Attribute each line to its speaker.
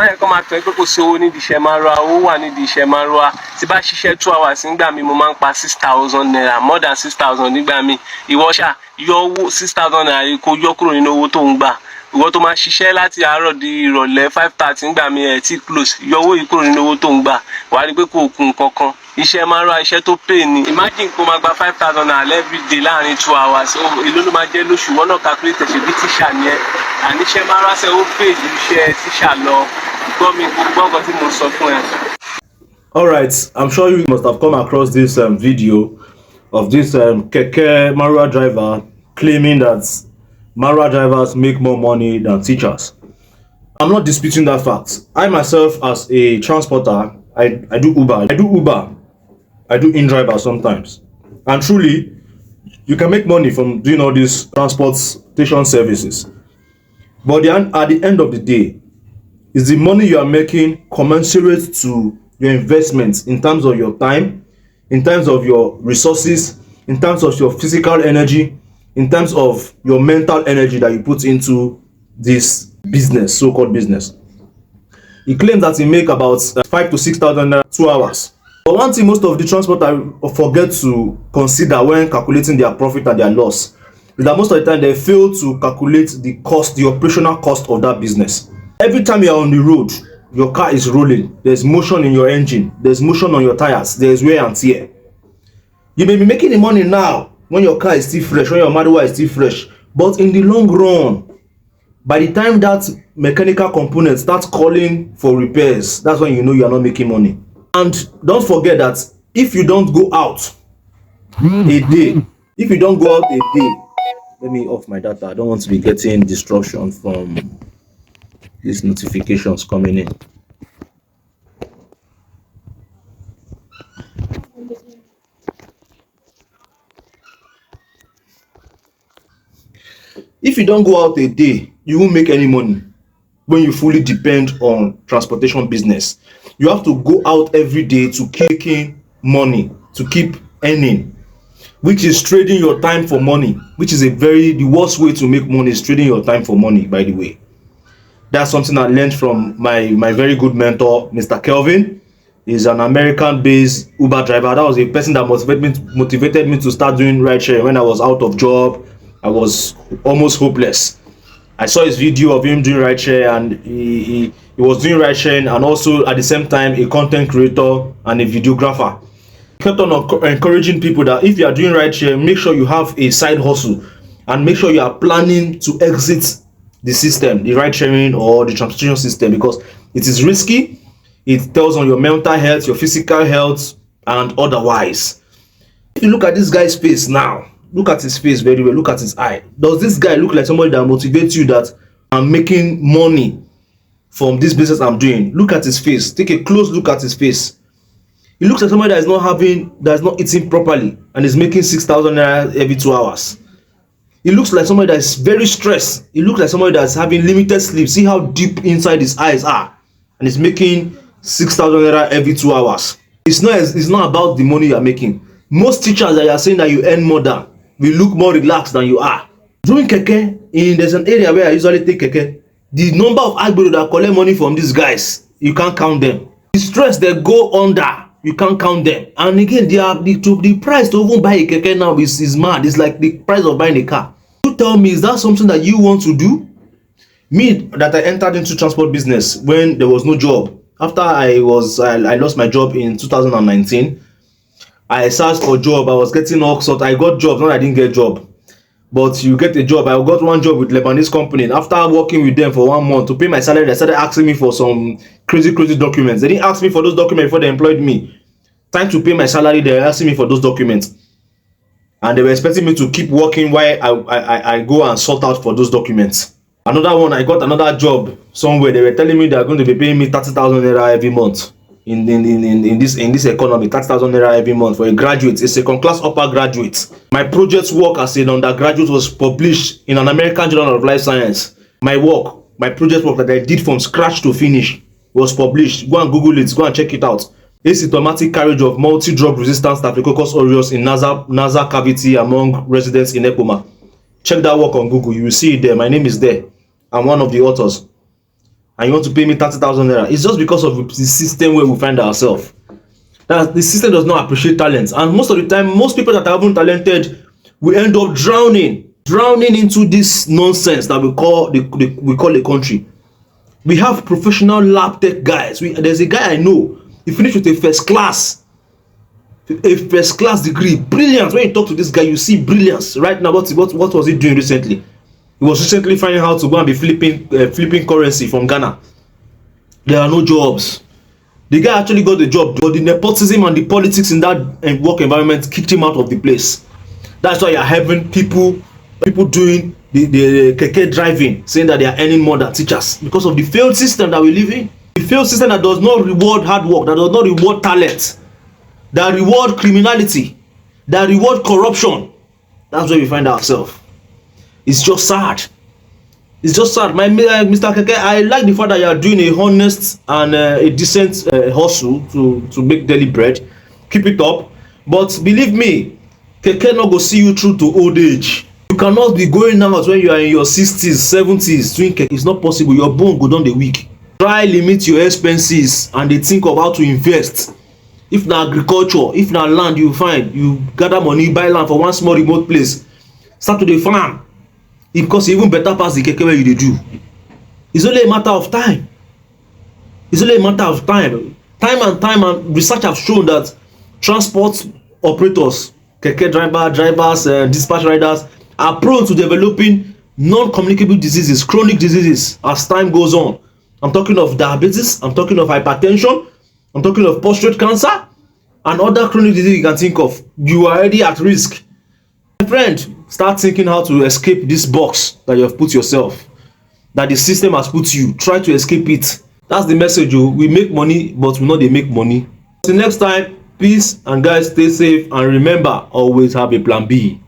Speaker 1: yẹ kó máa tọ́ ẹ pé kò sí owó nídìí iṣẹ́ maruwa, owó wà nídìí iṣẹ́ maruwa. Tí bá ṣiṣẹ́ 2 hours nígbà mi mo máa ń pa 6,000 naira, more than 6,000 nígbà mi. Ìwọ ṣá yọ owó 6,000 naira kó yọ kúrò nínú owó tó ń gbà. Ìwọ tó máa ṣiṣẹ́ láti àárọ̀ di ìrọ̀lẹ́ 5:30 nígbà mi ẹ̀ tí close, yọ owó yìí kúrò nínú owó tó ń gbà. Wà á rí pé kò kún kankan. Iṣẹ́ maruwa iṣẹ́ tó pay ni. Imagine kó máa gba 5,000 naira every day láàrin 2 hours. Èló ló máa jẹ́ lóṣù, wọ́n náà calculate ṣe bí tíṣà ni ẹ́. Àní iṣẹ́ maruwa ṣe ó pay ju iṣẹ́ tíṣà lọ. Gbọ́ mi gbọ́ nǹkan tí mo sọ fún ẹ.
Speaker 2: Alright, I'm sure you must have come across this video of this keke maruwa driver claiming that maruwa drivers make more money than teachers. I'm not disputing that fact. I myself, as a transporter, I do Uber. I do in-driver sometimes. And truly, you can make money from doing all these transportation services. But at the end of the day, is the money you are making commensurate to your investments in terms of your time, in terms of your resources, in terms of your physical energy, in terms of your mental energy that you put into this business, so-called business? He claims that he make about 5,000 to 6,000 naira 2 hours. But one thing most of the transporters forget to consider when calculating their profit and their loss is that most of the time they fail to calculate the cost, the operational cost of that business. Every time you are on the road, your car is rolling, there's motion in your engine, there's motion on your tires, there's wear and tear. You may be making the money now when your car is still fresh, when your maruwa is still fresh, but in the long run, by the time that mechanical component starts calling for repairs, that's when you know you are not making money. And don't forget that if you don't go out a day, let me off my data, I don't want to be getting disruption from these notifications coming in. If you don't go out a day, you won't make any money when you fully depend on transportation business. You have to go out every day to keep in money, to keep earning, which is trading your time for money, which is the worst way to make money is trading your time for money, by the way. That's something I learned from my very good mentor, Mr. Kelvin. He's an American-based Uber driver. That was a person that motivated me to start doing ride sharing when I was out of job. I was almost hopeless. I saw his video of him doing ride share, and he was doing ride sharing and also at the same time a content creator and a videographer. He kept on encouraging people that if you are doing ride share, make sure you have a side hustle and make sure you are planning to exit the system, the ride sharing or the transportation system, because it is risky. It tells on your mental health, your physical health, and otherwise. If you look at this guy's face now, look at his face very well, look at his eye. Does this guy look like somebody that motivates you that I'm making money from this business I'm doing? Look at his face. Take a close look at his face. He looks like somebody that is not eating properly and is making 6,000 naira every 2 hours. He looks like somebody that is very stressed. He looks like somebody that's having limited sleep. See how deep inside his eyes are, and he's making 6,000 naira every 2 hours. It's not about the money you are making. Most teachers that you are saying that you earn more than will look more relaxed than you are. Doing keke, there's an area where I usually take keke. The number of agbero that collect money from these guys, you can't count them. The stress they go under, you can't count them. And again, the price to even buy a keke now is mad. It's like the price of buying a car. You tell me, is that something that you want to do? Me, that I entered into transport business when there was no job. After I lost my job in 2019, I searched for job. I was getting all sorts. I got jobs, not I didn't get job. But you get a job. I got one job with Lebanese company. After working with them for 1 month to pay my salary, they started asking me for some crazy documents. They didn't ask me for those documents before they employed me. Time to pay my salary, they were asking me for those documents. And they were expecting me to keep working while I go and sort out for those documents. Another one, I got another job somewhere. They were telling me they are going to be paying me 30,000 naira every month. In this economy, 30,000 naira every month for a graduate, a second class upper graduate. My project work as an undergraduate was published in an American Journal of Life Science. My project work that I did from scratch to finish was published. Go and Google it, go and check it out. Asymptomatic carriage of multi-drug resistant Staphylococcus aureus in nasal cavity among residents in Ekoma. Check that work on Google, you will see it there. My name is there. I'm one of the authors. and you want to pay me 30,000 naira. It's just because of the system where we find ourselves. That the system does not appreciate talent, and most of the time, most people that are even talented will end up drowning into this nonsense that we call a country. We have professional lab tech guys. There's a guy I know. He finished with a first class degree. Brilliant. When you talk to this guy, you see brilliance. Right now, what was he doing recently? He was recently finding out to go and be flipping currency from Ghana. There are no jobs. The guy actually got the job, but the nepotism and the politics in that work environment kicked him out of the place. That's why you're having people doing the keke driving, saying that they are earning more than teachers, because of the failed system that we live in. The failed system that does not reward hard work, that does not reward talent, that reward criminality, that reward corruption. That's where we find ourselves. It's just sad. It's just sad. Mr. Keke, I like the fact that you are doing a honest and a decent hustle to make daily bread. Keep it up. But believe me, Keke not go see you through to old age. You cannot be going out when you are in your 60s, 70s doing Keke. It's not possible. Your bone go down the week. Try limit your expenses and they think of how to invest. If na agriculture, if na land, you find, you gather money, buy land for one small remote place, start to the farm. Because even better pass the keke where you dey do. It's only a matter of time. It's only a matter of time. Time and research have shown that transport operators, keke drivers, dispatch riders are prone to developing non-communicable diseases, chronic diseases as time goes on. I'm talking of diabetes, I'm talking of hypertension, I'm talking of prostate cancer, and other chronic diseases you can think of. You are already at risk. My friend, start thinking how to escape this box that you have put yourself, that the system has put you. Try to escape it. That's the message. We make money, but we know they make money. Till next time, peace, and guys, stay safe, and remember, always have a plan B.